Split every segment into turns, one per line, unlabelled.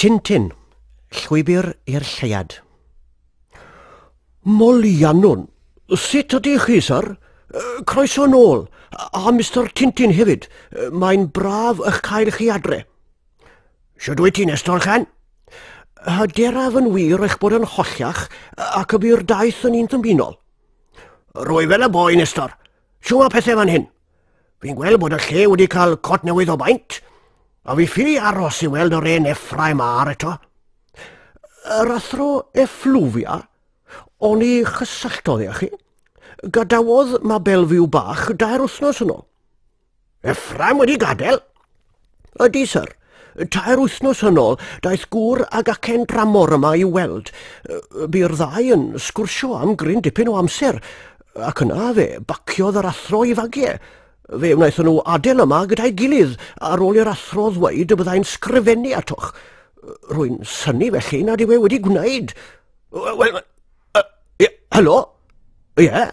Tintin, llwybr i'r lleiad.
Molianwn, sut ydy chi, sir? Croeso nôl, a Mr Tintin hefyd. Mae'n braf eich cael chi adre.
Siwr wyt ti, Nestor Chan?
Hyderaf yn wir eich bod yn hollach ac y by'r daith yn un ddymunol.
Rwy fel y boi, Nestor. Siw mae pethau fan hyn. Fi'n gweld bod y lle wedi cael cot newydd o baint, a fi ffili aros i weld o'r ein Effraim ar eto.
Yr athro efflwfia, o'n i chysylltodd i chi. Gadawodd mae Belfiw bach 2 wythnos yn ôl.
Effraim wedi gadael?
Ydy, sir. 2 wythnos yn ôl, daeth gŵr ag acen dramor yma i weld. Bu'r ddau yn sgwrsio am gryn dipyn o amser, ac yna fe baciodd yr athro i fagiau. Fe wnaethon nhw adael yma gyda'i gilydd ar ôl i'r athro ddweud y byddai'n sgrifennu atoch. Rwy'n synnu felly nad yw e wedi gwneud.
Wel,
helo? Ie?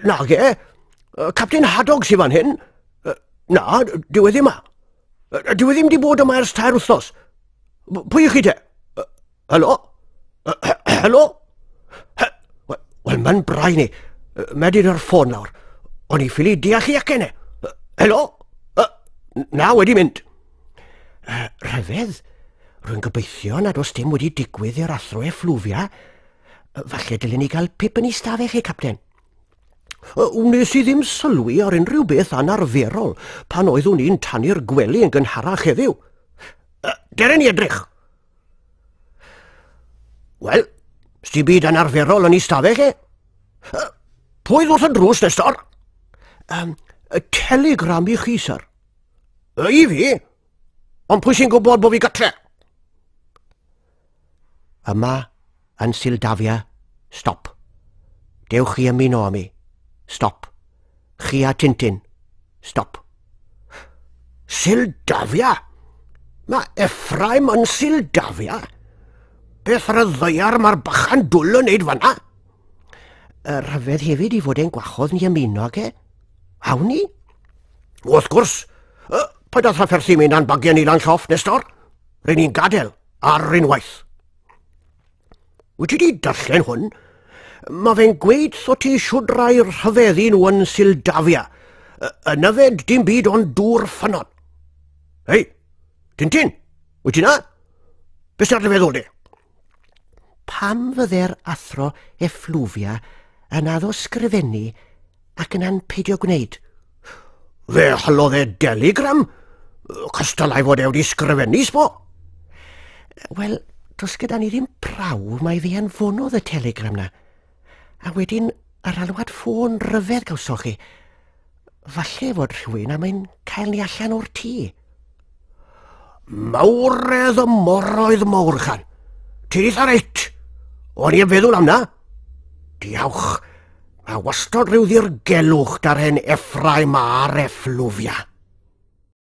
Nag e? Captain Haddock sy'n fan hyn? Na, dyw e ddim yma. Dyw e ddim wedi bod yma ers 2 wythnos. Pwy ych chi te? Helo? Helo? Wel, mae'n brau ni. Medyn ar ffôn nawr. O'n i ffili deall i acen e. Helo? Na, wedi mynd. Rhyfedd, rwy'n gobeithio nad oes dim wedi digwydd i'r athro efflwfia. Falle dylen ni gael pip yn ei stafell chi, capten. Wnes i ddim sylwi ar unrhyw beth anarferol pan oeddwn ni'n tannu'r gwely yn gynharach heddiw.
Deren ni edrych. Wel, sti byd anarferol yn ei stafell e? Pwy ddwrth yn drws, Nestor?
Telegram i chi, sir.
I fi? Ond pwy sy'n gwybod bod fi gatre? Yma yn Sildafia, stop. Dewch chi ymuno â mi, stop. Chi a Tintin, stop.
Sildafia? Mae Effraim yn Sildafia?
Beth ar y ddeiar mae'r bachan dwl yn neud fanna? Rhyfedd hefyd i fod e'n gwachodd ni ymuno ag e. Awn ni? Wrth gwrs. Pa dath rhafferthu mynd a'n bagiau ni lan lloff, Nestor? Rydyn ni'n gadael ar unwaith. Wyt ti wedi darllen hwn? Mae fe'n gweud o ti siwdrau rhyfeddu nhw yn Sildafia. Yn yfed dim byd ond dŵr ffynon. Hei, Tintin, wyt ti na? Beth sy'n rhyfeddol di? Pam fydde'r athro efflwfia yn addo sgrifennu ac yna'n peidio gwneud?
Fe halodd e deligram? Cystalai fod e wedi sgrifennu, sbo?
Wel, dos gyda ni ddim prawf mae fi anfonodd y telegram na. A wedyn yr alwad ffôn ryfedd gawsoch chi. Falle fod rhywun am ein cael ni allan o'r tŷ.
Mawredd y moroedd mawr, chan. Ti'n eitha reit. O'n i'n feddwl am na. Diolch. Mae wastod rhyw ddirgelwch dar hen Effraim a'r efflwfia.